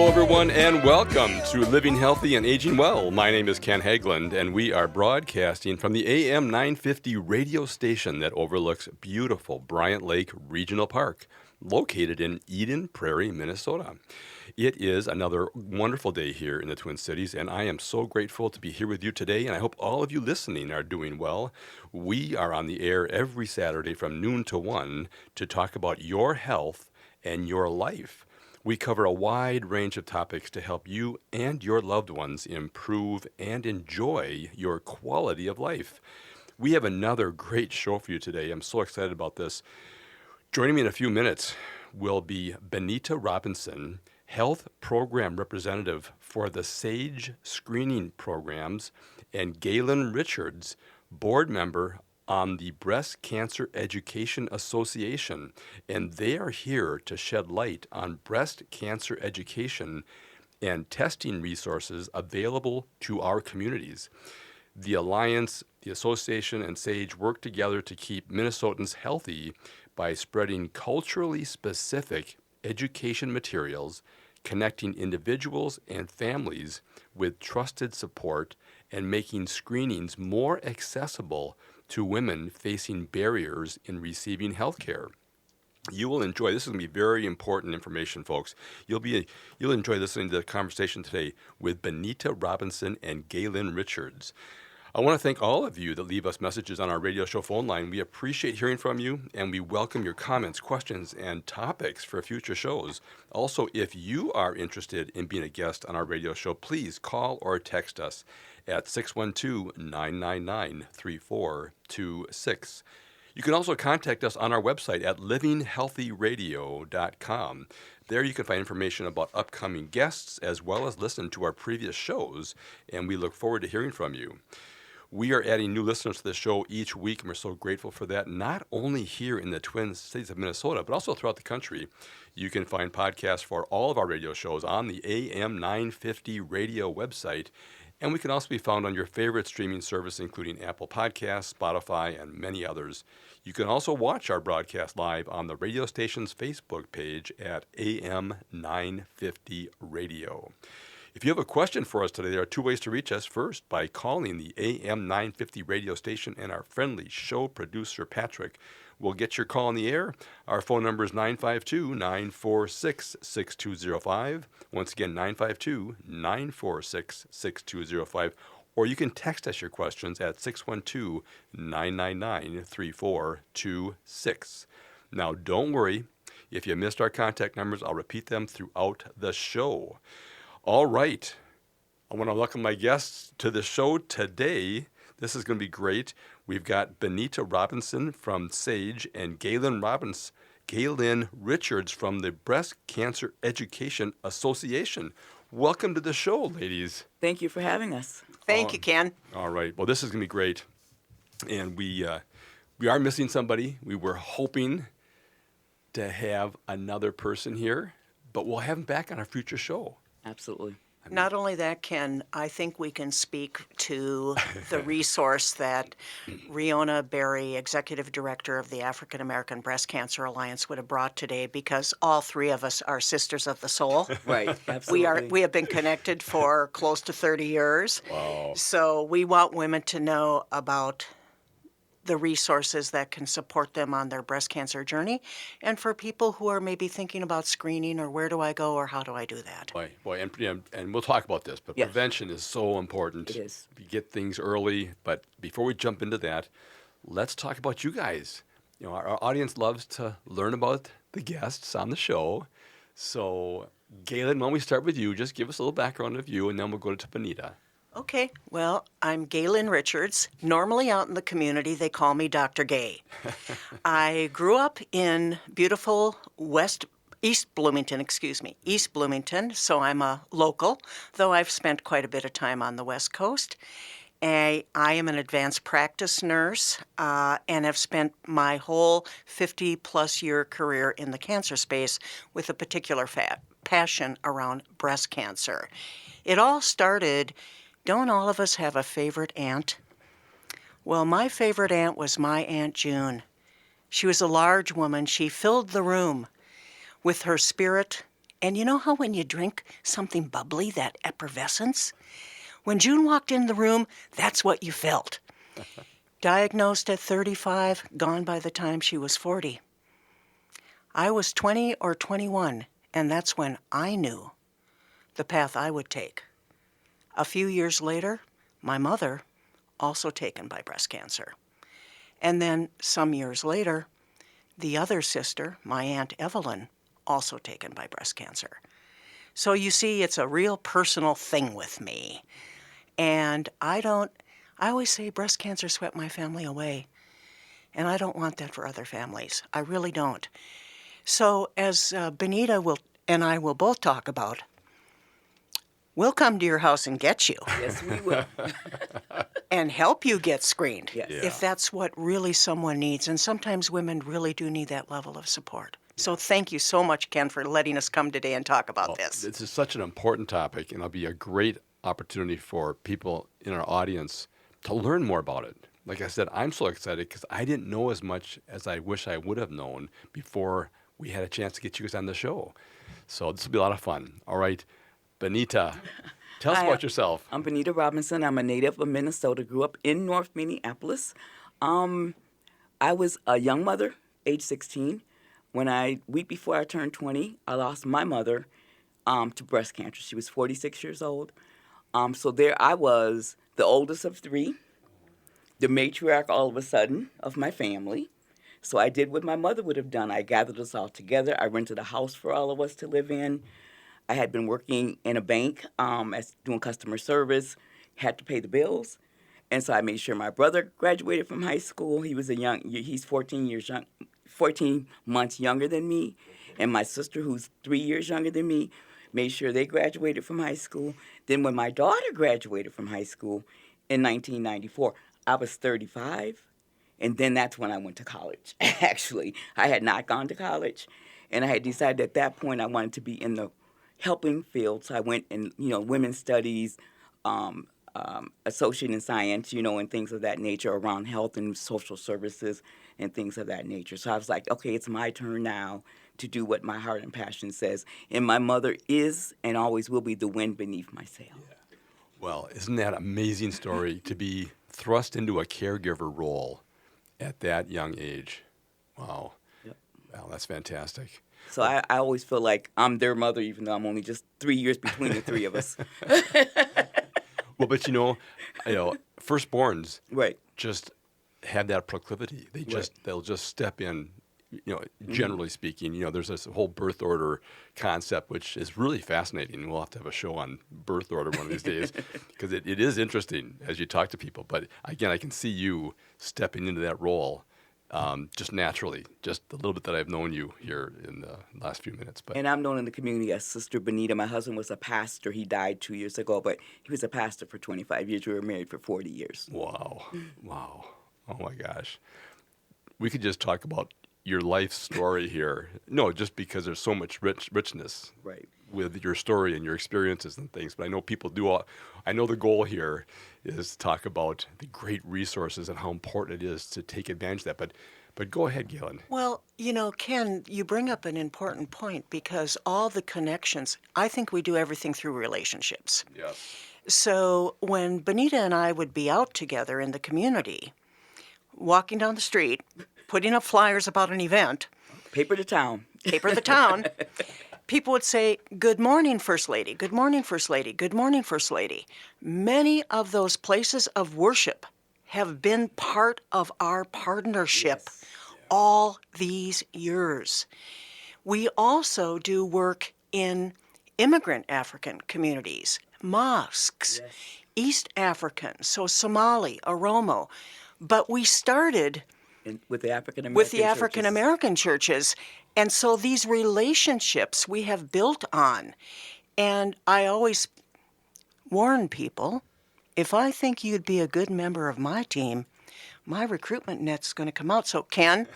Hello, everyone, and welcome to Living Healthy and Aging Well. My name is Ken Haglund, and we are broadcasting from the AM 950 radio station that overlooks beautiful Bryant Lake Regional Park, located in Eden Prairie, Minnesota. It is another wonderful day here in the Twin Cities, and I am so grateful to be here with you today, and I hope all of you listening are doing well. We are on the air every Saturday from noon to 1 to talk about your health and your life. We cover a wide range of topics to help you and your loved ones improve and enjoy your quality of life. We have another great show for you today. I'm so excited about this. Joining me in a few minutes will be Benita Robinson, Health Program Representative for the SAGE Screening Programs, and Galen Richards, Board Member on the Breast Cancer Education Association, and they are here to shed light on breast cancer education and testing resources available to our communities. The Alliance, the Association, and SAGE work together to keep Minnesotans healthy by spreading culturally specific education materials, connecting individuals and families with trusted support, and making screenings more accessible to women facing barriers in receiving health care. You will enjoy, this is going to be very important information, folks. You'll enjoy listening to the conversation today with Benita Robinson and Galen Richards. I want to thank all of you that leave us messages on our radio show phone line. We appreciate hearing from you, and we welcome your comments, questions, and topics for future shows. Also, if you are interested in being a guest on our radio show, please call or text us at 612-999-3426. You can also contact us on our website at livinghealthyradio.com. There you can find information about upcoming guests as well as listen to our previous shows, and we look forward to hearing from you. We are adding new listeners to the show each week, and we're so grateful for that, not only here in the Twin Cities of Minnesota, but also throughout the country. You can find podcasts for all of our radio shows on the AM 950 radio website, and we can also be found on your favorite streaming service, including Apple Podcasts, Spotify, and many others. You can also watch our broadcast live on the radio station's Facebook page at AM 950 Radio. If you have a question for us today, there are two ways to reach us. First, by calling the AM 950 radio station, and our friendly show producer, Patrick, will get your call on the air. Our phone number is 952-946-6205. Once again, 952-946-6205. Or you can text us your questions at 612-999-3426. Now, don't worry. If you missed our contact numbers, I'll repeat them throughout the show. All right. I want to welcome my guests to the show today. This is going to be great. We've got Benita Robinson from SAGE and Galen Richards from the Breast Cancer Education Association. Welcome to the show, ladies. Thank you for having us. Thank you, Ken. All right. Well, this is going to be great. And we are missing somebody. We were hoping to have another person here, but we'll have him back on our future show. Absolutely. Not only that, Ken, I think we can speak to the resource that Riona Berry, Executive Director of the African American Breast Cancer Alliance, would have brought today, because all three of us are sisters of the soul. Right, absolutely. We have been connected for close to 30 years. Wow. So we want women to know about the resources that can support them on their breast cancer journey, and for people who are maybe thinking about screening, or where do I go, or how do I do that? Boy, and we'll talk about this, but Yes. Prevention is so important. It is. We get things early, but before we jump into that, let's talk about you guys. You know, our audience loves to learn about the guests on the show. So, Galen, why don't we start with you? Just give us a little background of you, and then we'll go to Benita. Okay, well, I'm Galen Richards. Normally out in the community, they call me Dr. Gay. I grew up in beautiful East Bloomington, so I'm a local, though I've spent quite a bit of time on the West Coast. I am an advanced practice nurse and have spent my whole 50-plus year career in the cancer space with a particular passion around breast cancer. It all started, don't all of us have a favorite aunt? Well, my favorite aunt was my Aunt June. She was a large woman. She filled the room with her spirit And you know how when you drink something bubbly, that effervescence? When June walked in the room, that's what you felt. Diagnosed at 35, gone by the time she was 40. I was 20 or 21, and that's when I knew the path I would take. A few years later, my mother, also taken by breast cancer. And then some years later, the other sister, my Aunt Evelyn, also taken by breast cancer. So you see, it's a real personal thing with me. And I always say breast cancer swept my family away. And I don't want that for other families. I really don't. So as Benita and I will both talk about, we'll come to your house and get you. Yes, we will. And help you get screened, Yes. Yeah. if that's what really someone needs. And sometimes women really do need that level of support. So thank you so much, Ken, for letting us come today and talk about this. This is such an important topic, and it'll be a great opportunity for people in our audience to learn more about it. Like I said, I'm so excited because I didn't know as much as I wish I would have known before we had a chance to get you guys on the show. So this will be a lot of fun. All right, Benita, tell us Hi, about yourself. I'm Benita Robinson. I'm a native of Minnesota. Grew up in North Minneapolis. I was a young mother, age 16. Week before I turned 20, I lost my mother to breast cancer. She was 46 years old. So there I was, the oldest of three, the matriarch all of a sudden of my family. So I did what my mother would have done. I gathered us all together. I rented a house for all of us to live in. I had been working in a bank as doing customer service, had to pay the bills. And so I made sure my brother graduated from high school. He's 14 months younger than me. And my sister, who's 3 years younger than me, made sure they graduated from high school. Then when my daughter graduated from high school in 1994, I was 35. And then that's when I went to college, actually. I had not gone to college. And I had decided at that point I wanted to be in the helping field. So I went in, women's studies, associate in science, and things of that nature around health and social services and things of that nature. So I was like, okay, it's my turn now to do what my heart and passion says. And my mother is and always will be the wind beneath my sail. Yeah. Well, isn't that an amazing story to be thrust into a caregiver role at that young age? Wow. Yep. Wow, that's fantastic. So I always feel like I'm their mother, even though I'm only just 3 years between the three of us. Well, but firstborns Right. just have that proclivity. They'll just step in. Generally speaking, there's this whole birth order concept, which is really fascinating. We'll have to have a show on birth order one of these days because it is interesting as you talk to people. But again, I can see you stepping into that role just naturally, just a little bit that I've known you here in the last few minutes. But And I'm known in the community as Sister Benita. My husband was a pastor. He died 2 years ago, but he was a pastor for 25 years. We were married for 40 years. wow. Oh my gosh. We could just talk about your life story here. No, just because there's so much richness Right. with your story and your experiences and things. But I know people do. I know the goal here is to talk about the great resources and how important it is to take advantage of that. But go ahead, Galen. Well, Ken, you bring up an important point because all the connections, I think we do everything through relationships. Yes. So when Benita and I would be out together in the community, walking down the street, putting up flyers about an event, Paper to town. paper of the town, people would say, "Good morning, First Lady. Good morning, First Lady. Good morning, First Lady." Many of those places of worship have been part of our partnership all these years. We also do work in immigrant African communities, mosques, East African, so Somali, Oromo. But we started With the African American with the African American churches. And so these relationships we have built on. And I always warn people, if I think you'd be a good member of my team, my recruitment net's going to come out. So, Ken,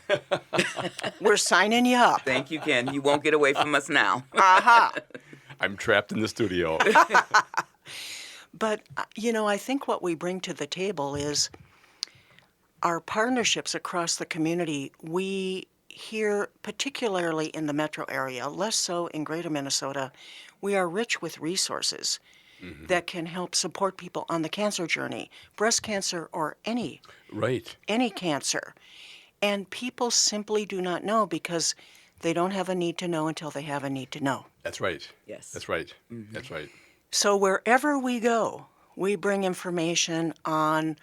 we're signing you up. Thank you, Ken. You won't get away from us now. Aha. I'm trapped in the studio. But, I think what we bring to the table is our partnerships across the community. We here, particularly in the metro area, less so in greater Minnesota, we are rich with resources that can help support people on the cancer journey, breast cancer or any cancer. And people simply do not know because they don't have a need to know until they have a need to know. That's right. Yes. That's right. That's right. So wherever we go, we bring information on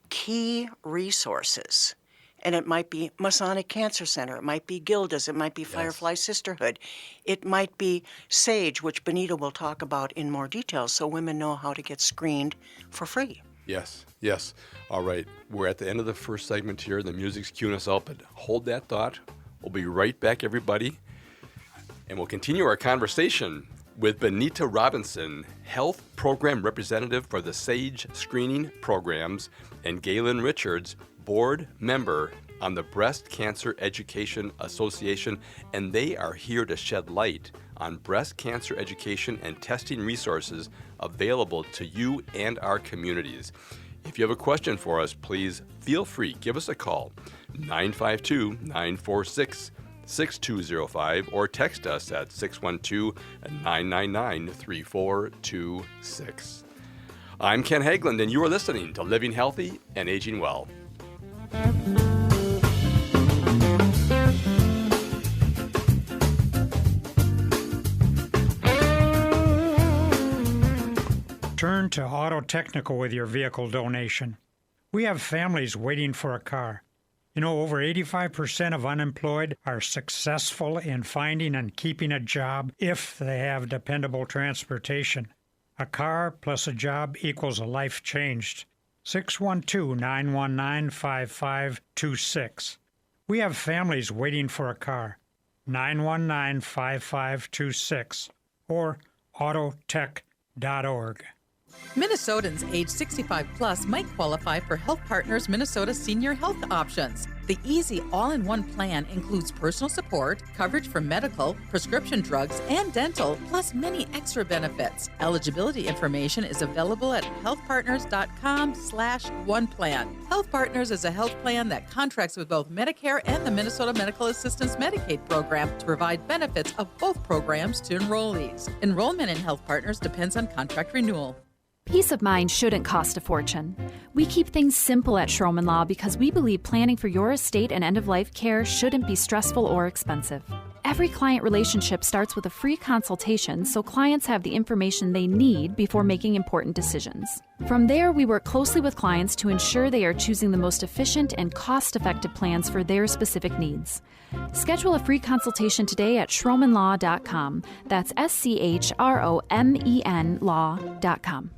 key resources. And it might be Masonic Cancer Center, it might be Gilda's, it might be Firefly Sisterhood, it might be SAGE, which Benita will talk about in more detail, so women know how to get screened for free. Yes, yes. All right. We're at the end of the first segment here. The music's queuing us up, but hold that thought. We'll be right back, everybody. And we'll continue our conversation with Benita Robinson, Health Program Representative for the SAGE Screening Programs, and Galen Richards, Board Member on the Breast Cancer Education Association, and they are here to shed light on breast cancer education and testing resources available to you and our communities. If you have a question for us, please feel free. Give us a call, 952-946-6205, or text us at 612-999-3426. I'm Ken Hageland, and you are listening to Living Healthy and Aging Well. Turn to Auto Technical with your vehicle donation. We have families waiting for a car. You know, over 85% of unemployed are successful in finding and keeping a job if they have dependable transportation. A car plus a job equals a life changed. 612-919-5526. We have families waiting for a car. 919-5526 or autotech.org. Minnesotans age 65 plus might qualify for Health Partners Minnesota Senior Health Options. The easy all-in-one plan includes personal support, coverage for medical, prescription drugs, and dental, plus many extra benefits. Eligibility information is available at healthpartners.com/oneplan. Health Partners is a health plan that contracts with both Medicare and the Minnesota Medical Assistance Medicaid program to provide benefits of both programs to enrollees. Enrollment in Health Partners depends on contract renewal. Peace of mind shouldn't cost a fortune. We keep things simple at Schroman Law because we believe planning for your estate and end-of-life care shouldn't be stressful or expensive. Every client relationship starts with a free consultation so clients have the information they need before making important decisions. From there, we work closely with clients to ensure they are choosing the most efficient and cost-effective plans for their specific needs. Schedule a free consultation today at schromenlaw.com. That's SCHROMEN law.com.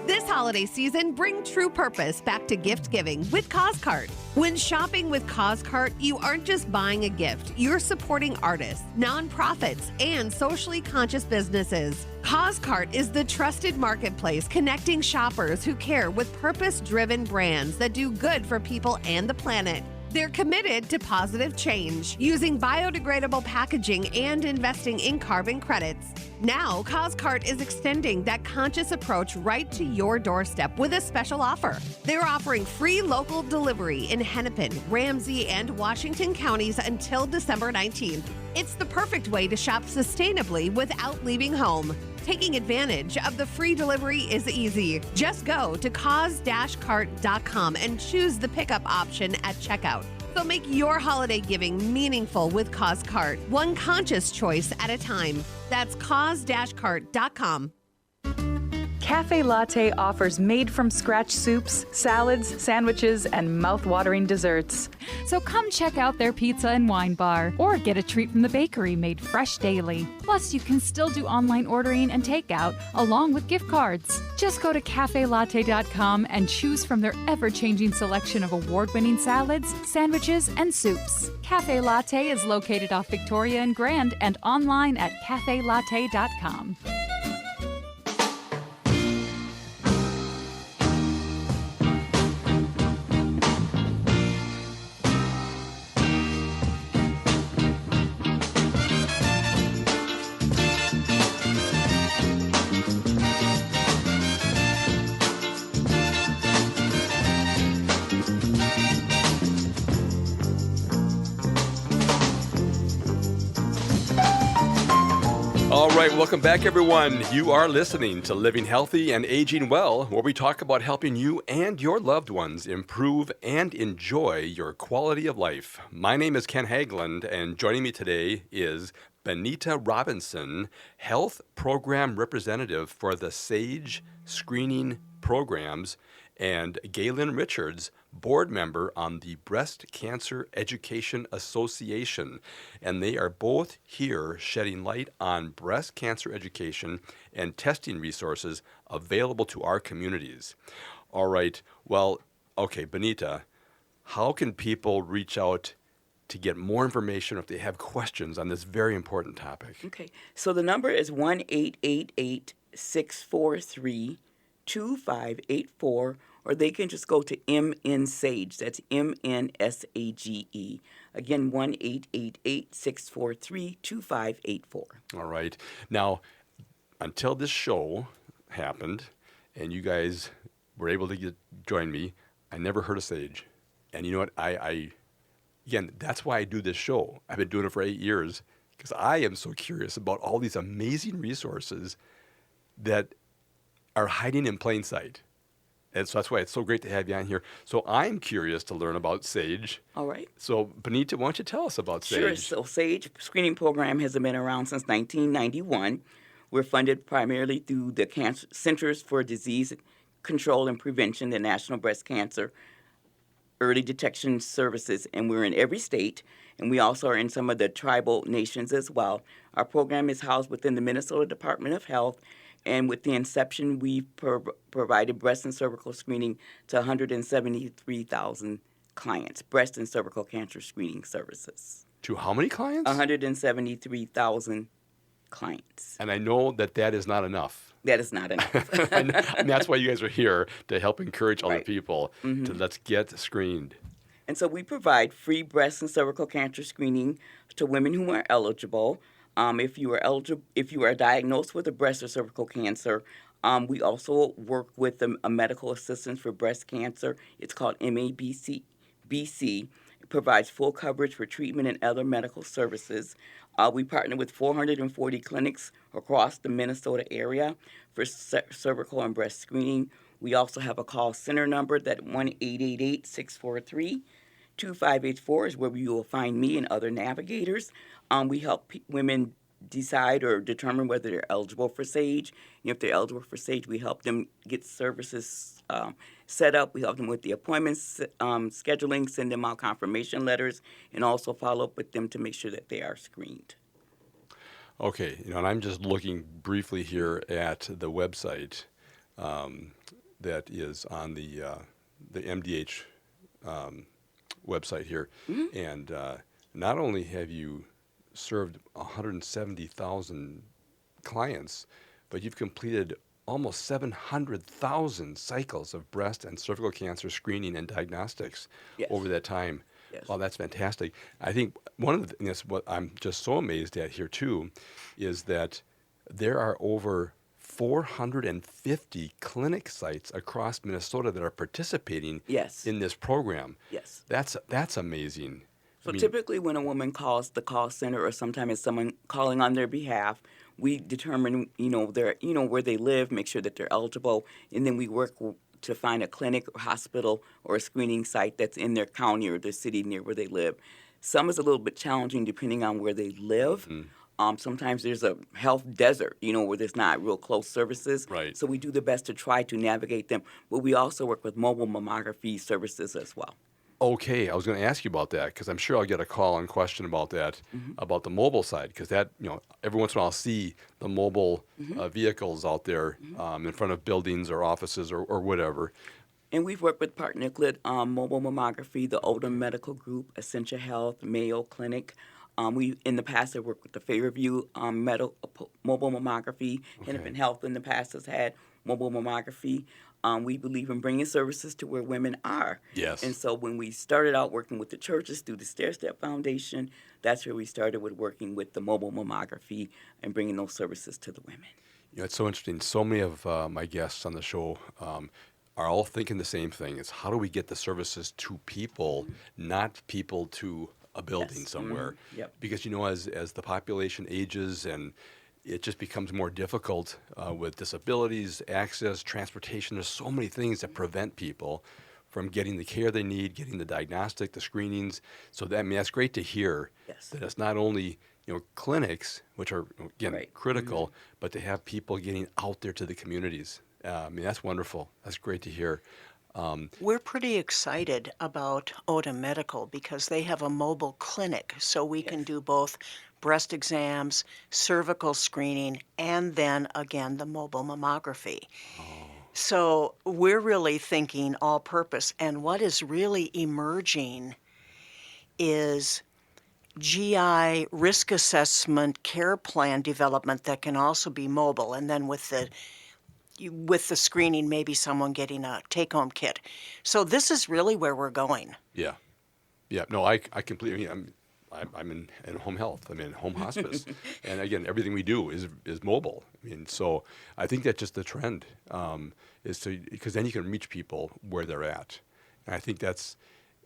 This holiday season, bring true purpose back to gift giving with CauseCart. When shopping with CauseCart, you aren't just buying a gift, you're supporting artists, nonprofits, and socially conscious businesses. CauseCart is the trusted marketplace connecting shoppers who care with purpose-driven brands that do good for people and the planet. They're committed to positive change, using biodegradable packaging and investing in carbon credits. Now, CauseCart is extending that conscious approach right to your doorstep with a special offer. They're offering free local delivery in Hennepin, Ramsey, and Washington counties until December 19th. It's the perfect way to shop sustainably without leaving home. Taking advantage of the free delivery is easy. Just go to cause-cart.com and choose the pickup option at checkout. So make your holiday giving meaningful with CauseCart, one conscious choice at a time. That's cause-cart.com. Cafe Latte offers made-from-scratch soups, salads, sandwiches, and mouth-watering desserts. So come check out their pizza and wine bar, or get a treat from the bakery made fresh daily. Plus, you can still do online ordering and takeout, along with gift cards. Just go to cafelatte.com and choose from their ever-changing selection of award-winning salads, sandwiches, and soups. Cafe Latte is located off Victoria and Grand and online at cafelatte.com. right, welcome back, everyone. You are listening to Living Healthy and Aging Well, where we talk about helping you and your loved ones improve and enjoy your quality of life. My name is Ken Haglund, and joining me today is Benita Robinson, Health Program Representative for the SAGE Screening Programs, and Galen Richards, board member on the Breast Cancer Education Association. And they are both here shedding light on breast cancer education and testing resources available to our communities. All right, well, okay, Benita, how can people reach out to get more information if they have questions on this very important topic? Okay, so the number is 1-888-643-2584, or they can just go to MN Sage. That's MNSAGE. Again, 1-888-643-2584. All right. Now, until this show happened and you guys were able to join me, I never heard of SAGE. And you know what? Again, that's why I do this show. I've been doing it for 8 years because I am so curious about all these amazing resources that are hiding in plain sight. And so that's why it's so great to have you on here. So I'm curious to learn about SAGE. All right. So, Benita, why don't you tell us about SAGE? Sure. So SAGE screening program has been around since 1991. We're funded primarily through the Centers for Disease Control and Prevention, the National Breast Cancer Early Detection Services, and we're in every state, and we also are in some of the tribal nations as well. Our program is housed within the Minnesota Department of Health, and with the inception, we've provided breast and cervical screening to 173,000 clients, breast and cervical cancer screening services. To how many clients? 173,000 clients. And I know that is not enough. That is not enough. And that's why you guys are here, to help encourage other Right. people to let's get screened. And so we provide free breast and cervical cancer screening to women who are eligible. If you are diagnosed with a breast or cervical cancer, we also work with a medical assistance for breast cancer. It's called MABC. It provides full coverage for treatment and other medical services. We partner with 440 clinics across the Minnesota area for cervical and breast screening. We also have a call center number, that 1-888-643-2584 is where you will find me and other navigators. We help women decide or determine whether they're eligible for SAGE. And if they're eligible for SAGE, we help them get services set up. We help them with the appointments, scheduling, send them out confirmation letters, and also follow up with them to make sure that they are screened. Okay, and I'm just looking briefly here at the website that is on the MDH website here, and not only have you served 170,000 clients, but you've completed almost 700,000 cycles of breast and cervical cancer screening and diagnostics over that time. Yes. Well, that's fantastic. I think one of the things, what I'm just so amazed at here too, is that there are over 450 clinic sites across Minnesota that are participating in this program. Yes. That's amazing. So typically when a woman calls the call center, or sometimes it's someone calling on their behalf, we determine, where they live, make sure that they're eligible, and then we work to find a clinic or hospital or a screening site that's in their county or their city near where they live. Some is a little bit challenging depending on where they live. Sometimes there's a health desert, where there's not real close services. Right. So we do the best to try to navigate them. But we also work with mobile mammography services as well. Okay, I was going to ask you about that because I'm sure I'll get a call and question about that, about the mobile side, because that, every once in a while I'll see the mobile vehicles out there in front of buildings or offices or whatever. And we've worked with Partner Clinic, Mobile Mammography, the Oldham Medical Group, Essentia Health, Mayo Clinic. We, in the past, have worked with the Fairview Mobile Mammography. Hennepin Health in the past has had mobile mammography. We believe in bringing services to where women are. Yes. And so when we started out working with the churches through the Stair Step Foundation, that's where we started with working with the mobile mammography and bringing those services to the women. It's so interesting. So many of my guests on the show are all thinking the same thing. It's how do we get the services to people, not people to a building somewhere. Yep. Because, as the population ages and it just becomes more difficult with disabilities, access, transportation. There's so many things that prevent people from getting the care they need, getting the diagnostic, the screenings. So that's great to hear that it's not only clinics, which are again critical, but to have people getting out there to the communities. That's wonderful. That's great to hear. We're pretty excited about Oda Medical because they have a mobile clinic, so we can do both breast exams, cervical screening, and then again the mobile mammography. So we're really thinking all purpose. And what is really emerging is GI risk assessment care plan development that can also be mobile. And then with the screening, maybe someone getting a take-home kit. So this is really where we're going. Yeah. No, I completely. I'm in home health. I'm in home hospice, and again, everything we do is mobile. So I think that's just the trend is because then you can reach people where they're at, and I think that's.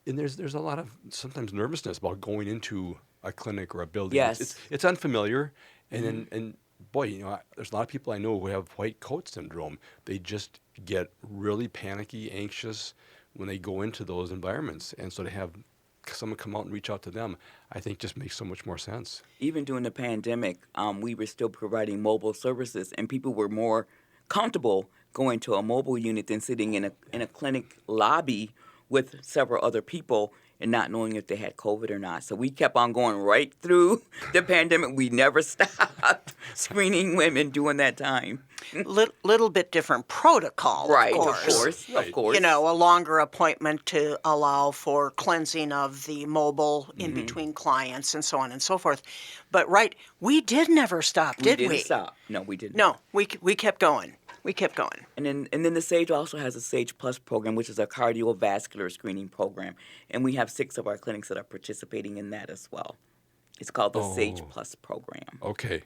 And there's a lot of sometimes nervousness about going into a clinic or a building. Yes, it's unfamiliar, and boy, there's a lot of people I know who have white coat syndrome. They just get really panicky, anxious when they go into those environments, and so to have someone come out and reach out to them, I think just makes so much more sense. Even during the pandemic, we were still providing mobile services, and people were more comfortable going to a mobile unit than sitting in a clinic lobby with several other people and not knowing if they had COVID or not. So we kept on going right through the pandemic. We never stopped screening women during that time. Little bit different protocol, right? Of course. Of course. A longer appointment to allow for cleansing of the mobile in between clients and so on and so forth. But we did never stop, did we? We didn't stop. No, we didn't. No, we kept going. We kept going. And then the SAGE also has a SAGE Plus program, which is a cardiovascular screening program. And we have 6 of our clinics that are participating in that as well. It's called the SAGE Plus program. Okay.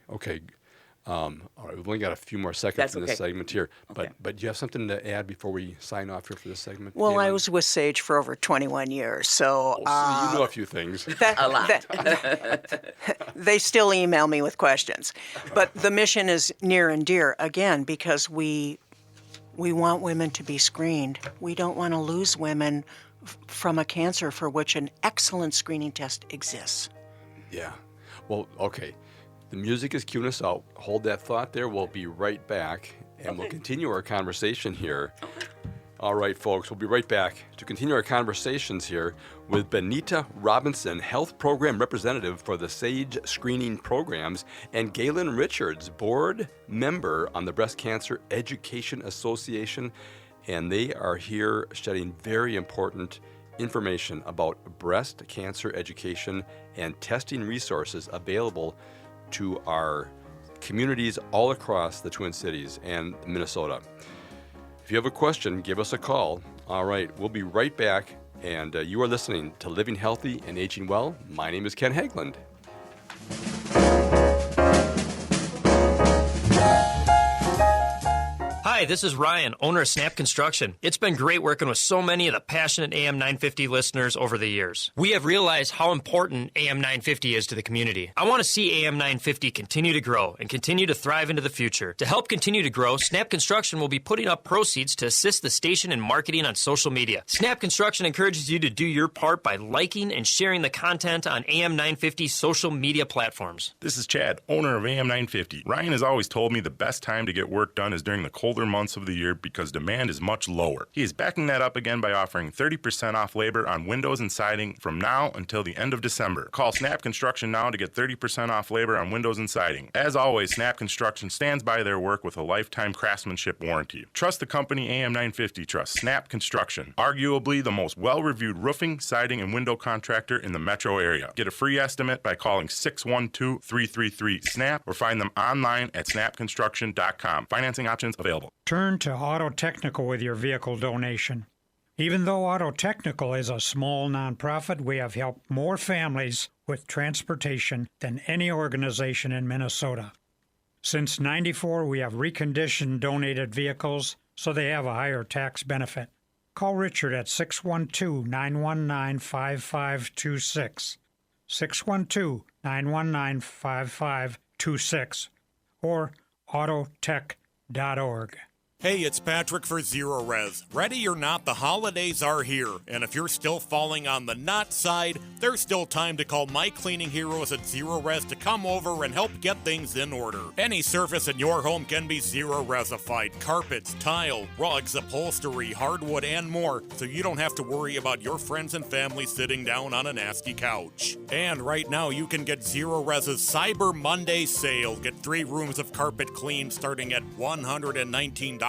All right, we've only got a few more seconds in this segment here. But do you have something to add before we sign off here for this segment? Well, I was with SAGE for over 21 years, so... you know a few things. A lot. They still email me with questions. But the mission is near and dear, again, because we want women to be screened. We don't want to lose women from a cancer for which an excellent screening test exists. Yeah. Well, okay. The music is cueing us out. Hold that thought there. We'll be right back, and we'll continue our conversation here. All right, folks, we'll be right back to continue our conversations here with Benita Robinson, Health Program Representative for the SAGE Screening Programs, and Galen Richards, Board Member on the Breast Cancer Education Association. And they are here shedding very important information about breast cancer education and testing resources available to our communities all across the Twin Cities and Minnesota. If you have a question, give us a call. All right, we'll be right back, and you are listening to Living Healthy and Aging Well. My name is Ken Hageland. Hi, this is Ryan, owner of Snap Construction. It's been great working with so many of the passionate AM 950 listeners over the years. We have realized how important AM 950 is to the community. I want to see AM 950 continue to grow and continue to thrive into the future. To help continue to grow, Snap Construction will be putting up proceeds to assist the station in marketing on social media. Snap Construction encourages you to do your part by liking and sharing the content on AM 950 social media platforms. This is Chad, owner of AM 950. Ryan has always told me the best time to get work done is during the colder months of the year because demand is much lower. He is backing that up again by offering 30% off labor on windows and siding from now until the end of December. Call Snap Construction now to get 30% off labor on windows and siding. As always, Snap Construction stands by their work with a lifetime craftsmanship warranty. Trust the company AM 950 trusts Snap Construction, arguably the most well-reviewed roofing, siding, and window contractor in the metro area. Get a free estimate by calling 612-333-SNAP or find them online at snapconstruction.com. Financing options available. Turn to Auto Technical with your vehicle donation. Even though Auto Technical is a small nonprofit, we have helped more families with transportation than any organization in Minnesota. Since '94, we have reconditioned donated vehicles so they have a higher tax benefit. Call Richard at 612-919-5526, 612-919-5526, or autotech.org. Hey, it's Patrick for Zero Res. Ready or not, the holidays are here. And if you're still falling on the not side, there's still time to call My Cleaning Heroes at Zero Res to come over and help get things in order. Any surface in your home can be Zero Resified. Carpets, tile, rugs, upholstery, hardwood, and more, so you don't have to worry about your friends and family sitting down on a nasty couch. And right now, you can get Zero Res's Cyber Monday sale. Get 3 rooms of carpet cleaned starting at $119.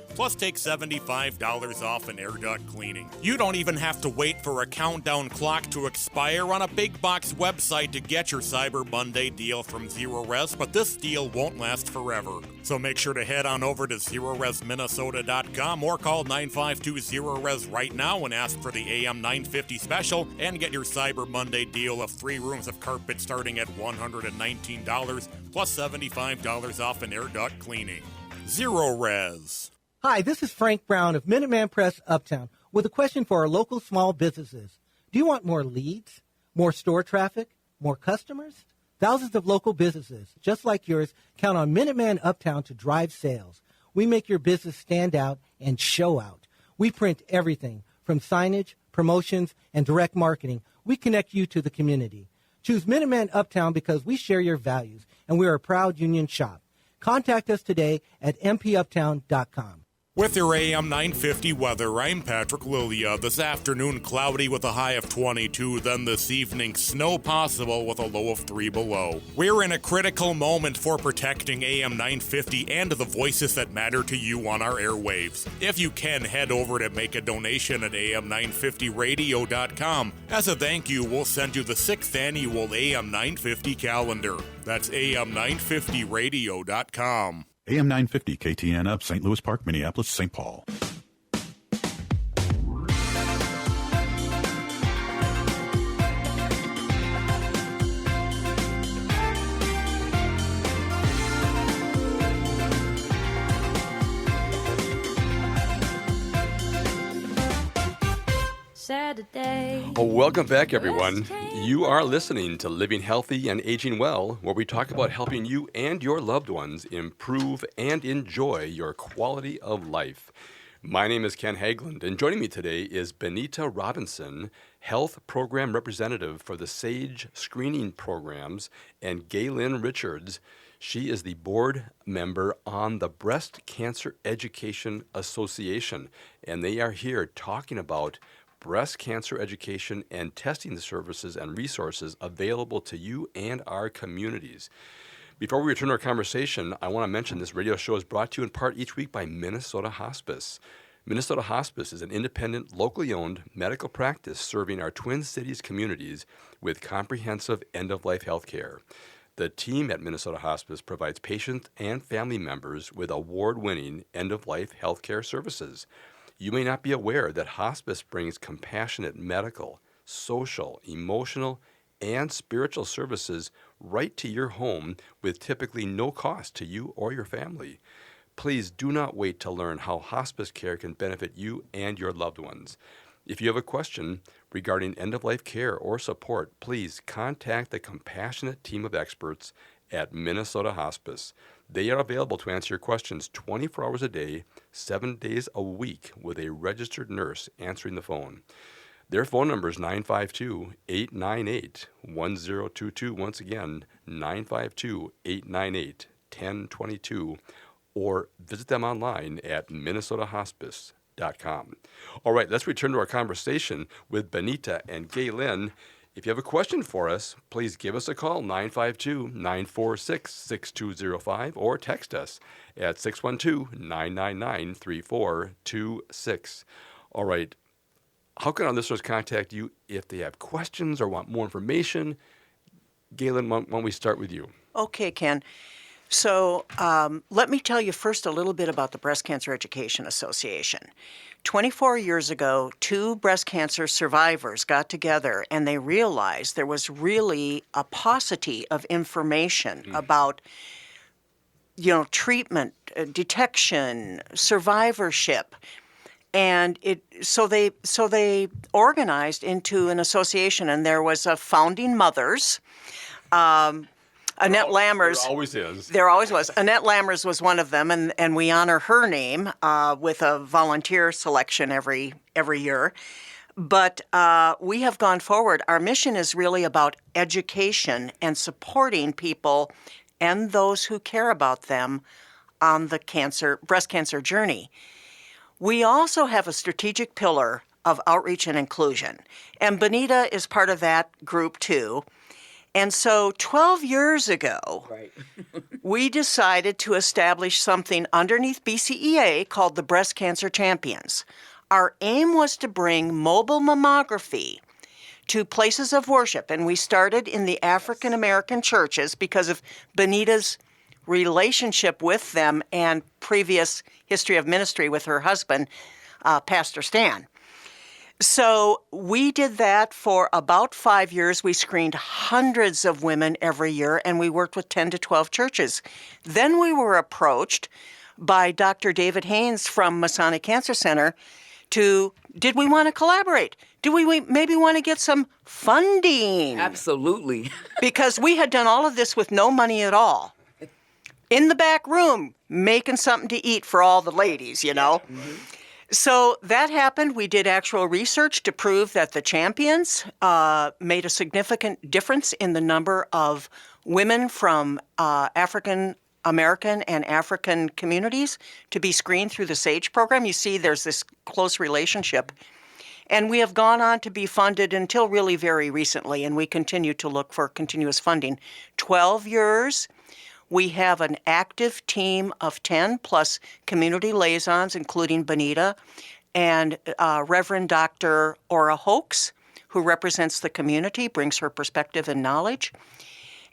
Plus take $75 off an air duct cleaning. You don't even have to wait for a countdown clock to expire on a big box website to get your Cyber Monday deal from Zero Res, but this deal won't last forever. So make sure to head on over to ZeroResMinnesota.com or call 952-ZERO-RES right now and ask for the AM 950 special and get your Cyber Monday deal of 3 rooms of carpet starting at $119 plus $75 off an air duct cleaning. Zero Res. Hi, this is Frank Brown of Minuteman Press Uptown with a question for our local small businesses. Do you want more leads, more store traffic, more customers? Thousands of local businesses, just like yours, count on Minuteman Uptown to drive sales. We make your business stand out and show out. We print everything from signage, promotions, and direct marketing. We connect you to the community. Choose Minuteman Uptown because we share your values, and we are a proud union shop. Contact us today at mpuptown.com. With your AM 950 weather, I'm Patrick Lilia. This afternoon, cloudy with a high of 22. Then this evening, snow possible with a low of 3 below. We're in a critical moment for protecting AM 950 and the voices that matter to you on our airwaves. If you can, head over to make a donation at am950radio.com. As a thank you, we'll send you the 6th annual AM 950 calendar. That's am950radio.com. AM 950 KTN Up, St. Louis Park, Minneapolis, St. Paul. Saturday. Welcome back, everyone. You are listening to Living Healthy and Aging Well, where we talk about helping you and your loved ones improve and enjoy your quality of life. My name is Ken Haglund, and joining me today is Benita Robinson, Health Program Representative for the SAGE Screening Programs, and Galen Richards. She is the board member on the Breast Cancer Education Association, and they are here talking about breast cancer education and testing services and resources available to you and our communities. Before we return to our conversation, I want to mention this radio show is brought to you in part each week by Minnesota Hospice. Minnesota Hospice is an independent, locally owned medical practice serving our Twin Cities communities with comprehensive end-of-life health care. The team at Minnesota Hospice provides patients and family members with award-winning end-of-life health care services. You may not be aware that hospice brings compassionate medical, social, emotional, and spiritual services right to your home with typically no cost to you or your family. Please do not wait to learn how hospice care can benefit you and your loved ones. If you have a question regarding end-of-life care or support, please contact the compassionate team of experts at Minnesota Hospice. They are available to answer your questions 24 hours a day, 7 days a week, with a registered nurse answering the phone. Their phone number is 952-898-1022. Once again, 952-898-1022, or visit them online at minnesotahospice.com. All right, let's return to our conversation with Benita and Galen. If you have a question for us, please give us a call, 952-946-6205, or text us at 612-999-3426. All right, how can our listeners contact you if they have questions or want more information? Galen, why don't we start with you? Okay, Ken. So let me tell you first a little bit about the Breast Cancer Education Association. 24 years ago, 2 breast cancer survivors got together and they realized there was really a paucity of information about, treatment, detection, survivorship. And so they organized into an association, and there was a founding mothers, Annette Lammers. There always is. There always was. Annette Lammers was one of them, and we honor her name with a volunteer selection every year. But we have gone forward. Our mission is really about education and supporting people and those who care about them on the breast cancer journey. We also have a strategic pillar of outreach and inclusion, and Bonita is part of that group too. And so 12 years ago, we decided to establish something underneath BCEA called the Breast Cancer Champions. Our aim was to bring mobile mammography to places of worship, and we started in the African American churches because of Bonita's relationship with them and previous history of ministry with her husband, Pastor Stan. So we did that for about 5 years. We screened hundreds of women every year, and we worked with 10 to 12 churches. Then we were approached by Dr. David Haynes from Masonic Cancer Center did we want to collaborate? Do we maybe want to get some funding? Absolutely. Because we had done all of this with no money at all. In the back room, making something to eat for all the ladies, you know. Mm-hmm. So that happened. We did actual research to prove that the champions made a significant difference in the number of women from African American and African communities to be screened through the SAGE program. You see there's this close relationship. And we have gone on to be funded until really very recently, and we continue to look for continuous funding. 12 years. We have an active team of 10 plus community liaisons, including Bonita and Reverend Dr. Ora Hoax, who represents the community, brings her perspective and knowledge.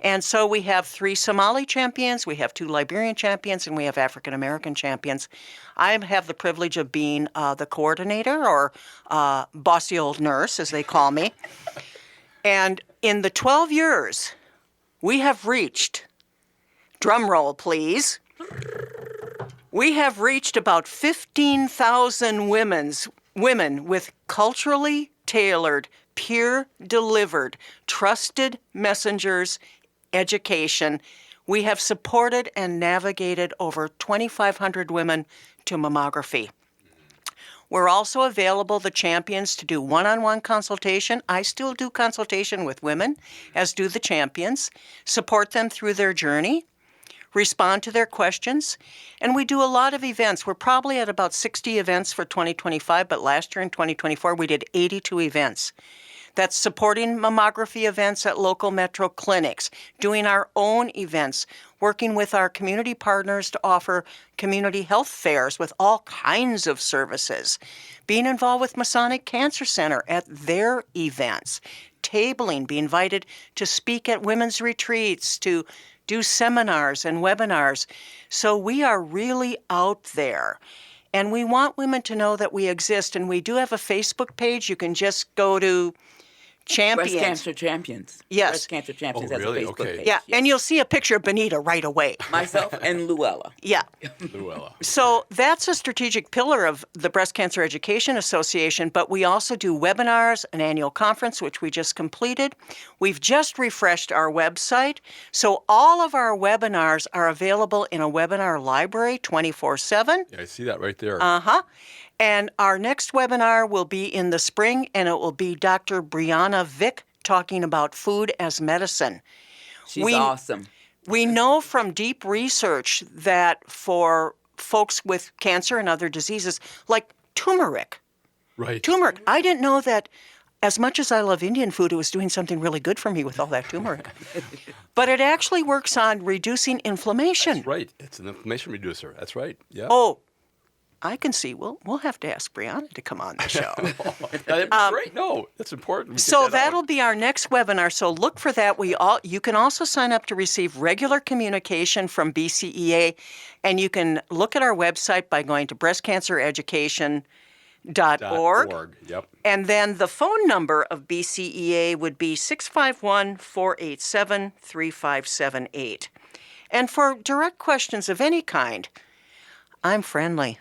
And so we have 3 Somali champions, we have 2 Liberian champions, and we have African American champions. I have the privilege of being the coordinator, or bossy old nurse, as they call me. And in the 12 years, we have reached, drum roll please, we have reached about 15,000 women with culturally tailored, peer-delivered, trusted messengers, education. We have supported and navigated over 2,500 women to mammography. We're also available, the champions, to do one-on-one consultation. I still do consultation with women, as do the champions, support them through their journey, respond to their questions, and we do a lot of events. We're probably at about 60 events for 2025, but last year in 2024 we did 82 events. That's supporting mammography events at local metro clinics, doing our own events, working with our community partners to offer community health fairs with all kinds of services, being involved with Masonic Cancer Center at their events, tabling, be invited to speak at women's retreats, to do seminars and webinars. So we are really out there. And we want women to know that we exist. And we do have a Facebook page. You can just go to Champions. Breast Cancer Champions. Yes. Breast Cancer Champions has really? a Facebook Okay. page. Yeah, and you'll see a picture of Bonita right away. Myself and Luella. Yeah. Luella. So that's a strategic pillar of the Breast Cancer Education Association, but we also do webinars, an annual conference, which we just completed. We've just refreshed our website, so all of our webinars are available in a webinar library 24/7. Yeah, I see that right there. Uh-huh. And our next webinar will be in the spring, and it will be Dr. Brianna Vick talking about food as medicine. She's awesome. We know from deep research that for folks with cancer and other diseases, like turmeric. Right. Turmeric. I didn't know that as much as I love Indian food, it was doing something really good for me with all that turmeric. But it actually works on reducing inflammation. That's right. It's an inflammation reducer. That's right. Yeah. Oh, I can see. We'll have to ask Brianna to come on the show. That'd be great. No, that's important. So that'll be our next webinar. So look for that. You can also sign up to receive regular communication from BCEA, and you can look at our website by going to breastcancereducation.org. Yep. And then the phone number of BCEA would be 651-487-3578. And for direct questions of any kind, I'm friendly.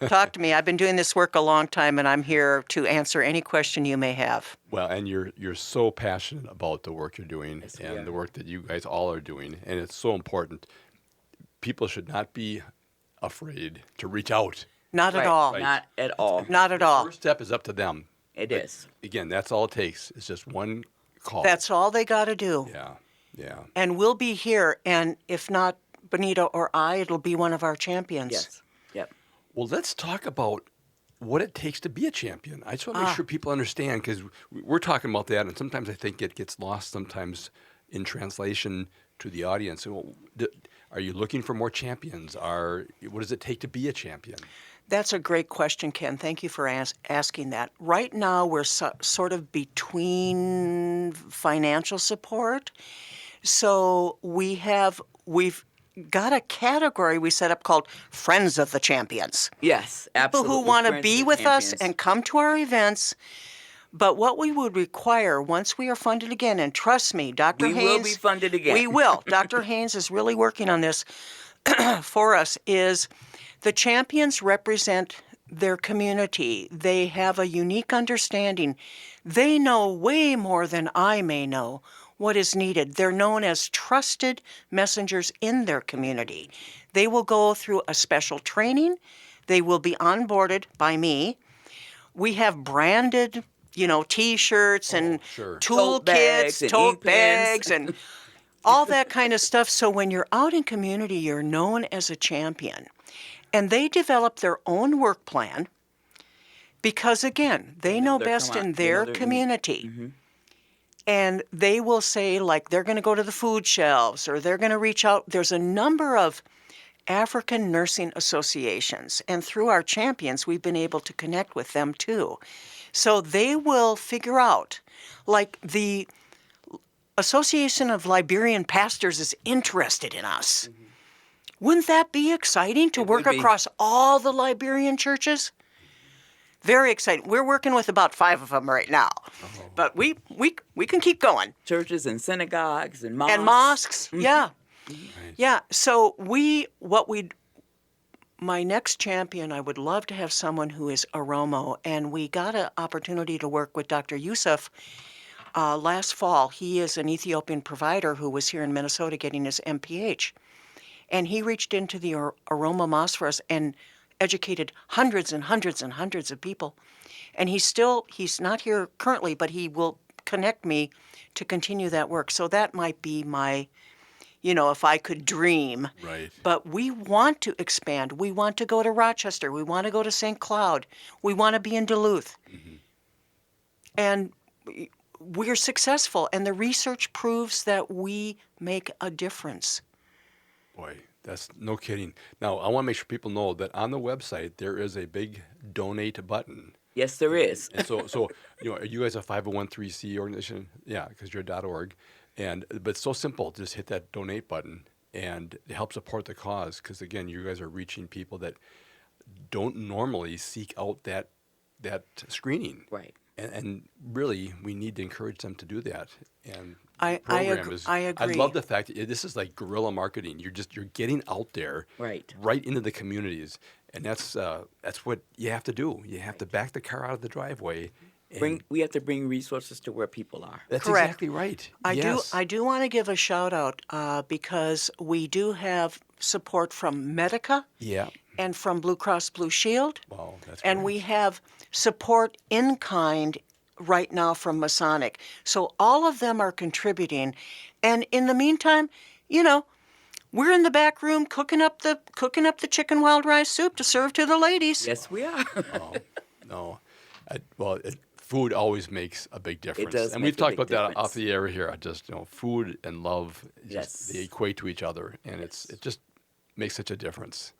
Talk to me. I've been doing this work a long time, and I'm here to answer any question you may have. Well, and you're so passionate about the work you're doing and the work that you guys all are doing, and it's so important. People should not be afraid to reach out. Not at all. Right. Not at all. Not at all. The first step is up to them. It is. Again, that's all it takes. It's just one call. That's all they got to do. Yeah. And we'll be here, and if not Benita or I, it'll be one of our champions. Yes. Yep. Well, let's talk about what it takes to be a champion. I just want to make sure people understand, because we're talking about that, and sometimes I think it gets lost sometimes in translation to the audience. So, are you looking for more champions? What does it take to be a champion? That's a great question, Ken. Thank you for asking that. Right now, we're sort of between financial support. So we've got a category we set up called Friends of the Champions. Yes, absolutely. People who want to Friends be of with us champions. and come to our events. But what we would require once we are funded again, and trust me, Dr. We Haynes... will be funded again. We will. Dr. Haynes is really working on this for us, is the champions represent their community. They have a unique understanding. They know way more than I may know what is needed. They're known as trusted messengers in their community. They will go through a special training. They will be onboarded by me. We have branded, T-shirts and tool kits, tote bags, and all that kind of stuff. So when you're out in community, you're known as a champion. And they develop their own work plan because, again, they know best in their community. Mm-hmm. And they will say, like, they're going to go to the food shelves or they're going to reach out. There's a number of African nursing associations. And through our champions, we've been able to connect with them, too. So they will figure out, like, the Association of Liberian Pastors is interested in us. Mm-hmm. Wouldn't that be exciting to work across all the Liberian churches? Very exciting. We're working with about 5 of them right now. But we can keep going. Churches and synagogues and mosques. And mosques, Mm-hmm. yeah. Nice. Yeah, so my next champion, I would love to have someone who is Oromo, and we got an opportunity to work with Dr. Yusuf last fall. He is an Ethiopian provider who was here in Minnesota getting his MPH. And he reached into the Oromo Mosque for us and educated hundreds and hundreds and hundreds of people. And he's not here currently, but he will connect me to continue that work. So that might be my, if I could dream. Right. But we want to expand. We want to go to Rochester. We want to go to St. Cloud. We want to be in Duluth. Mm-hmm. And we're successful. And the research proves that we make a difference. Boy, that's no kidding. Now, I want to make sure people know that on the website, there is a big donate button. Yes, there is. And so are you guys a 501(c) organization? Yeah, because you're .org. But it's so simple. Just hit that donate button, and it helps support the cause. Because, again, you guys are reaching people that don't normally seek out that screening. Right. And really, we need to encourage them to do that. And I agree. I love the fact that this is like guerrilla marketing. You're getting out there, right into the communities, and that's what you have to do. You have to back the car out of the driveway. We have to bring resources to where people are. That's correct. Exactly right. I do want to give a shout out because we do have support from Medica. Yeah. And from Blue Cross Blue Shield. Wow, that's and great. We have support in kind right now from Masonic. So all of them are contributing. And in the meantime, we're in the back room cooking up the chicken wild rice soup to serve to the ladies. Yes, we are. No. Food always makes a big difference. It does. And we've talked about that off the air here. Food and love, they equate to each other. And it just makes such a difference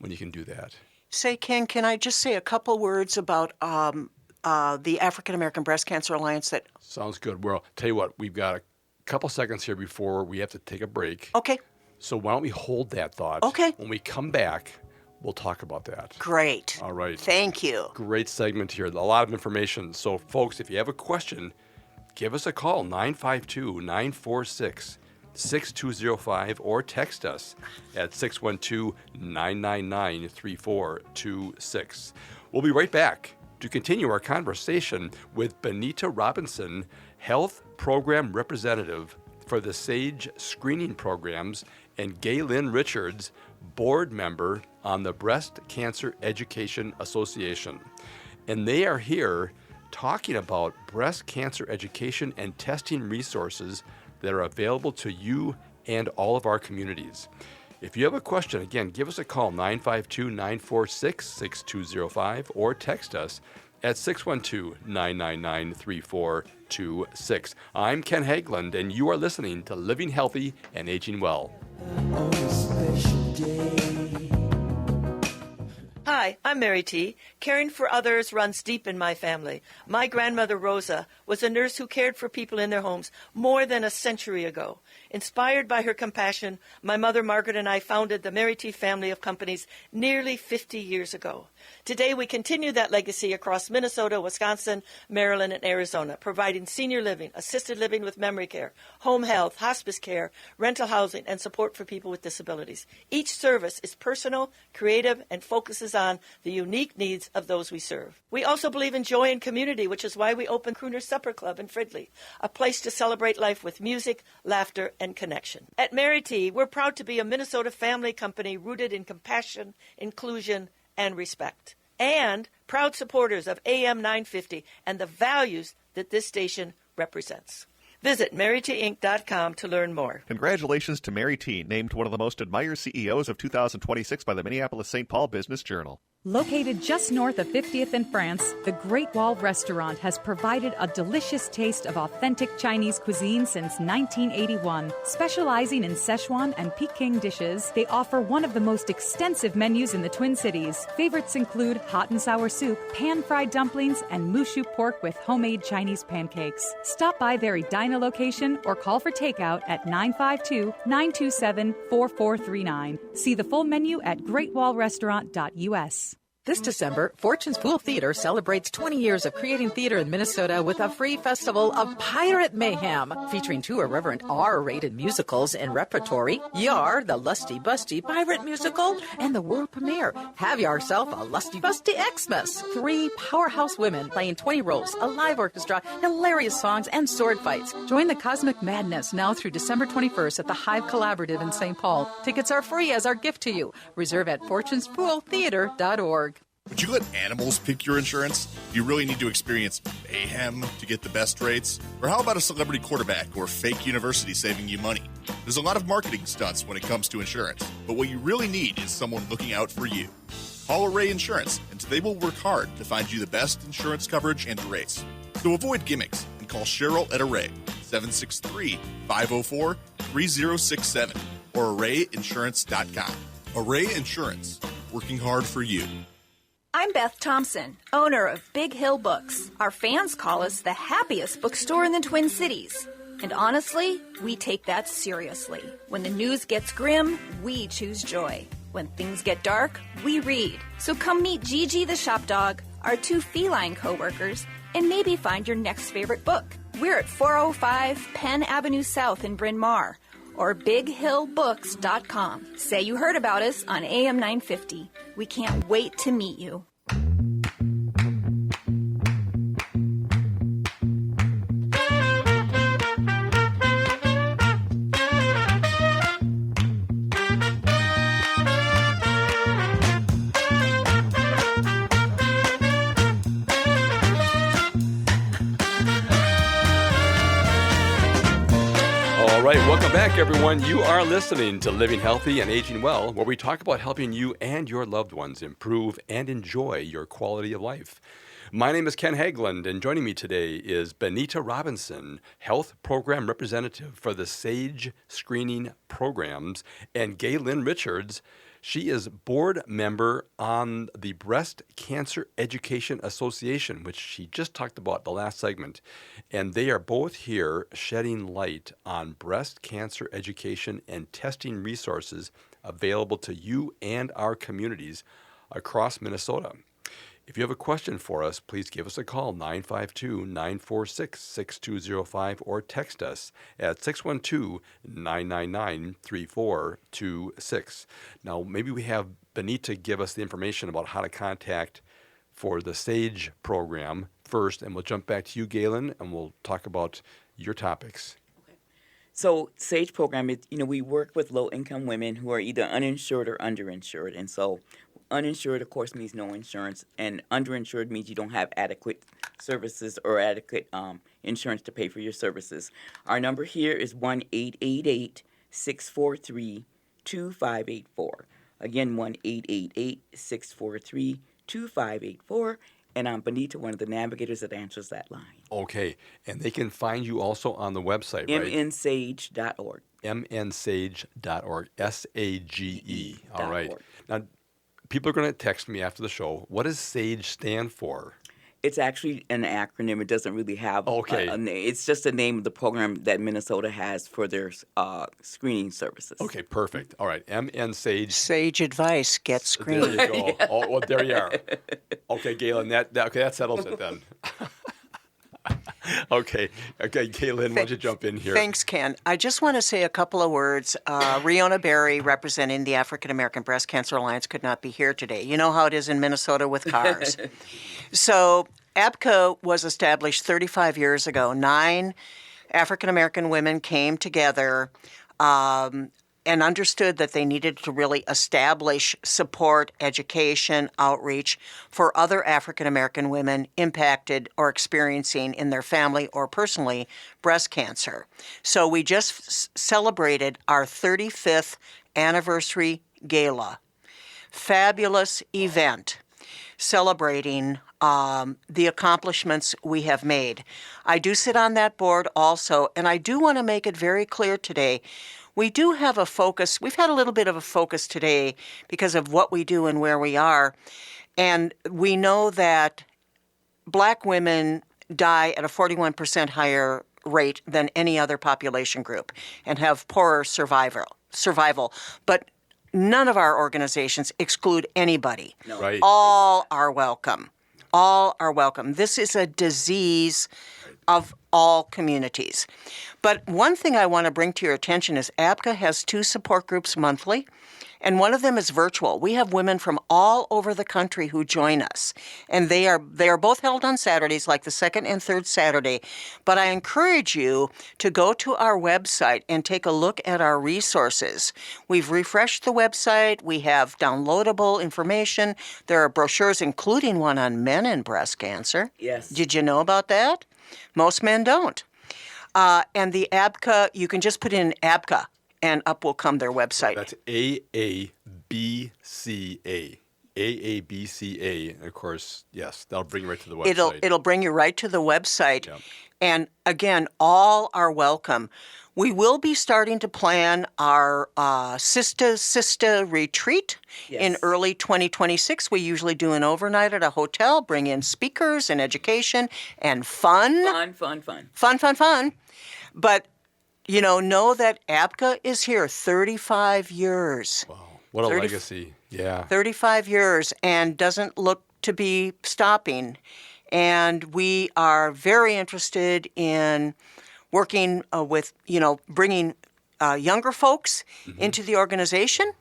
when you can do that. Say, Ken, can I just say a couple words about the African American Breast Cancer Alliance? That sounds good. Well, tell you what, we've got a couple seconds here before we have to take a break. Okay. So why don't we hold that thought? Okay. When we come back, we'll talk about that. Great. All right. Thank you. Great segment here. A lot of information. So, folks, if you have a question, give us a call, 952-946-8255. 6205 or text us at 612-999-3426. We'll be right back to continue our conversation with Benita Robinson, Health Program Representative for the SAGE Screening Programs, and Gaylyn Richards, Board Member on the Breast Cancer Education Association. And they are here talking about breast cancer education and testing resources that are available to you and all of our communities. If you have a question, again, give us a call, 952-946-6205, or text us at 612-999-3426. I'm Ken Hageland, and you are listening to Living Healthy and Aging Well. Hi, I'm Mary T. Caring for others runs deep in my family. My grandmother, Rosa, was a nurse who cared for people in their homes more than a century ago. Inspired by her compassion, my mother, Margaret, and I founded the Mary T. family of companies nearly 50 years ago. Today, we continue that legacy across Minnesota, Wisconsin, Maryland, and Arizona, providing senior living, assisted living with memory care, home health, hospice care, rental housing, and support for people with disabilities. Each service is personal, creative, and focuses on the unique needs of those we serve. We also believe in joy and community, which is why we opened Crooner Supper Club in Fridley, a place to celebrate life with music, laughter, and connection. At Mary T., we're proud to be a Minnesota family company rooted in compassion, inclusion, and respect, and proud supporters of AM 950 and the values that this station represents. Visit MaryTinc.com to learn more. Congratulations to Mary T., named one of the most admired CEOs of 2026 by the Minneapolis-St. Paul Business Journal. Located just north of 50th in France, the Great Wall Restaurant has provided a delicious taste of authentic Chinese cuisine since 1981. Specializing in Szechuan and Peking dishes, they offer one of the most extensive menus in the Twin Cities. Favorites include hot and sour soup, pan-fried dumplings, and mushu pork with homemade Chinese pancakes. Stop by their Edina location or call for takeout at 952-927-4439. See the full menu at greatwallrestaurant.us. This December, Fortune's Pool Theater celebrates 20 years of creating theater in Minnesota with a free festival of Pirate Mayhem, featuring two irreverent R-rated musicals in repertory, Yar, the Lusty Busty Pirate Musical, and the world premiere, Have Yourself a Lusty Busty Xmas. 3 powerhouse women playing 20 roles, a live orchestra, hilarious songs, and sword fights. Join the cosmic madness now through December 21st at the Hive Collaborative in St. Paul. Tickets are free as our gift to you. Reserve at fortunespooltheater.org. Would you let animals pick your insurance? Do you really need to experience mayhem to get the best rates? Or how about a celebrity quarterback or fake university saving you money? There's a lot of marketing stunts when it comes to insurance, but what you really need is someone looking out for you. Call Array Insurance, and they will work hard to find you the best insurance coverage and rates. So avoid gimmicks and call Cheryl at Array, 763-504-3067, or arrayinsurance.com. Array Insurance, working hard for you. I'm Beth Thompson, owner of Big Hill Books. Our fans call us the happiest bookstore in the Twin Cities. And honestly, we take that seriously. When the news gets grim, we choose joy. When things get dark, we read. So come meet Gigi the shop dog, our 2 feline co-workers, and maybe find your next favorite book. We're at 405 Penn Avenue South in Bryn Mawr, or BigHillBooks.com. Say you heard about us on AM 950. We can't wait to meet you. All right, welcome back, everyone. You are listening to Living Healthy and Aging Well, where we talk about helping you and your loved ones improve and enjoy your quality of life. My name is Ken Hageland, and joining me today is Benita Robinson, Health Program Representative for the SAGE Screening Programs, and Gaylyn Richards. She is board member on the Breast Cancer Education Association, which she just talked about the last segment. And they are both here shedding light on breast cancer education and testing resources available to you and our communities across Minnesota. If you have a question for us, please give us a call, 952-946-6205, or text us at 612-999-3426. Now, maybe we have Benita give us the information about how to contact for the SAGE program first, and we'll jump back to you, Galen, and we'll talk about your topics. So SAGE program, we work with low-income women who are either uninsured or underinsured. And so uninsured, of course, means no insurance, and underinsured means you don't have adequate services or adequate insurance to pay for your services. Our number here is 1-888-643-2584. Again, 1-888-643-2584. And I'm Benita, one of the navigators that answers that line. Okay. And they can find you also on the website, right? mnsage.org. mnsage.org. SAGE. All right. Now, people are going to text me after the show. What does SAGE stand for? It's actually an acronym. It doesn't really have a name. It's just the name of the program that Minnesota has for their screening services. Okay, perfect. All right, MNSAGE. Sage advice, get screened. There you go. Oh, well, there you are. Okay, Galen, that settles it then. Okay, Galen, why don't you jump in here? Thanks, Ken. I just want to say a couple of words. Riona Berry, representing the African American Breast Cancer Alliance, could not be here today. You know how it is in Minnesota with cars. So ABCA was established 35 years ago. 9 African American women came together and understood that they needed to really establish support, education, outreach for other African American women impacted or experiencing in their family or personally breast cancer. So we just celebrated our 35th anniversary gala. Fabulous event celebrating the accomplishments we have made. I do sit on that board also, and I do want to make it very clear today. We do have a focus. We've had a little bit of a focus today because of what we do and where we are. And we know that Black women die at a 41% higher rate than any other population group and have poorer survival. But none of our organizations exclude anybody. No. Right. All are welcome. All are welcome. This is a disease of all communities. But one thing I want to bring to your attention is ABCA has 2 support groups monthly, and one of them is virtual. We have women from all over the country who join us, and they are both held on Saturdays, like the second and third Saturday. But I encourage you to go to our website and take a look at our resources. We've refreshed the website. We have downloadable information. There are brochures, including one on men and breast cancer. Yes. Did you know about that? Most men don't. And the ABCA, you can just put in ABCA, and up will come their website. That's AABCA. AABCA. And of course, yes, that'll bring you right to the website. It'll bring you right to the website. Yep. And again, all are welcome. We will be starting to plan our Sista retreat in early 2026. We usually do an overnight at a hotel, bring in speakers and education and fun. Fun. But, know that ABCA is here 35 years. Wow, what a legacy. Yeah. 35 years and doesn't look to be stopping. And we are very interested in working with, bringing younger folks into the organization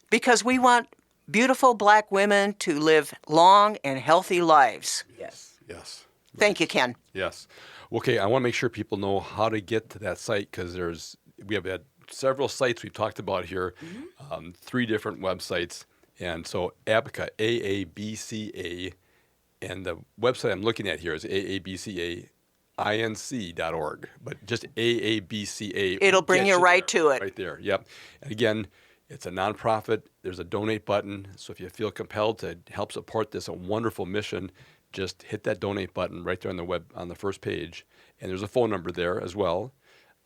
because we want beautiful Black women to live long and healthy lives. Yes. Thank you, Ken. Yes. Okay, I want to make sure people know how to get to that site because we have had several sites we've talked about here, 3 different websites. And so ABCA, AABCA, and the website I'm looking at here is aabcainc.org, but just AABCA. It'll bring you right to it. Right there, yep. And again, it's a nonprofit. There's a donate button. So if you feel compelled to help support this wonderful mission, just hit that donate button right there on the first page. And there's a phone number there as well.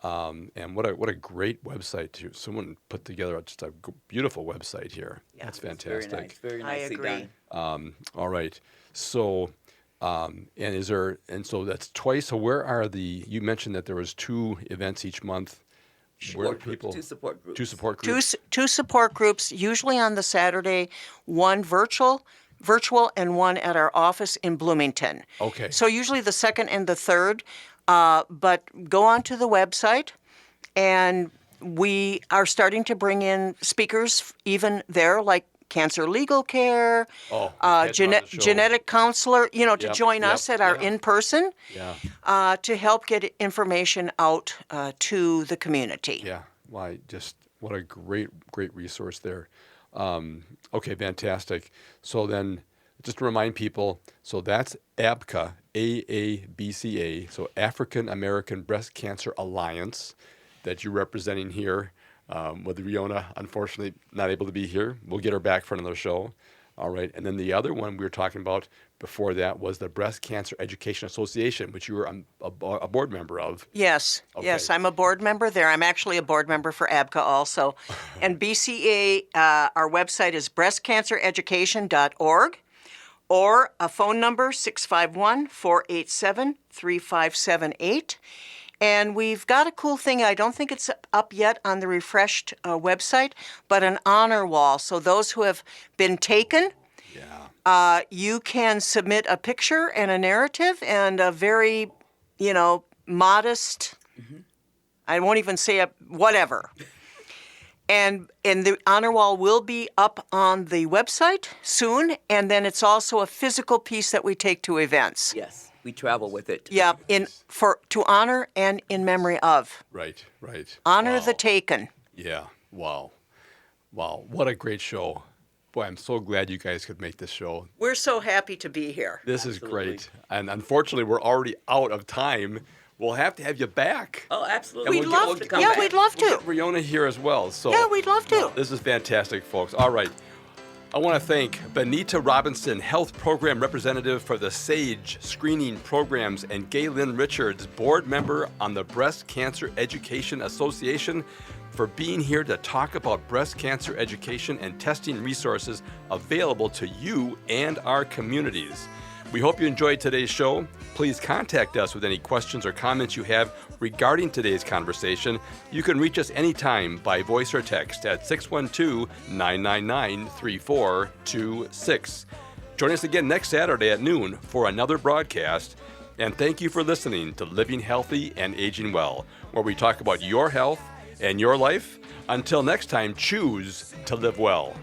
And what a great website too. Someone put together just a beautiful website here. Yeah, that's fantastic. Very nicely done. All right. So, so that's twice. So where are you mentioned that there was 2 events each month. Where people? 2 support groups. 2 support groups. Two support groups, usually on the Saturday, one virtual, virtual and one at our office in Bloomington. Okay. So usually the second and the third, but go onto the website, and we are starting to bring in speakers even there, like cancer legal care, genetic counselor, to join us at our in-person to help get information out to the community. Yeah, what a great resource there. Okay, fantastic. So then, just to remind people, so that's AABCA, AABCA, so African American Breast Cancer Alliance, that you're representing here. With Riona, unfortunately, not able to be here. We'll get her back for another show. All right. And then the other one we were talking about before that was the Breast Cancer Education Association, which you were a board member of. Yes. Okay. Yes, I'm a board member there. I'm actually a board member for AABCA also. And BCA, our website is breastcancereducation.org, or a phone number, 651-487-3578. And we've got a cool thing. I don't think it's up yet on the refreshed website, but an honor wall. So those who have been taken, you can submit a picture and a narrative and a very, modest, I won't even say whatever. And the honor wall will be up on the website soon. And then it's also a physical piece that we take to events. Yes. We travel with it. Yeah, to honor and in memory of. Right. Honor the taken. Yeah. Wow. What a great show. Boy, I'm so glad you guys could make this show. We're so happy to be here. This is great. And unfortunately, we're already out of time. We'll have to have you back. Oh, absolutely. We'd love to. We'd love to. We'll get Riona here as well. So yeah, we'd love to. This is fantastic, folks. All right. I want to thank Benita Robinson, Health Program Representative for the SAGE Screening Programs, and Gaylyn Richards, Board Member on the Breast Cancer Education Association, for being here to talk about breast cancer education and testing resources available to you and our communities. We hope you enjoyed today's show. Please contact us with any questions or comments you have regarding today's conversation. You can reach us anytime by voice or text at 612-999-3426. Join us again next Saturday at noon for another broadcast. And thank you for listening to Living Healthy and Aging Well, where we talk about your health and your life. Until next time, choose to live well.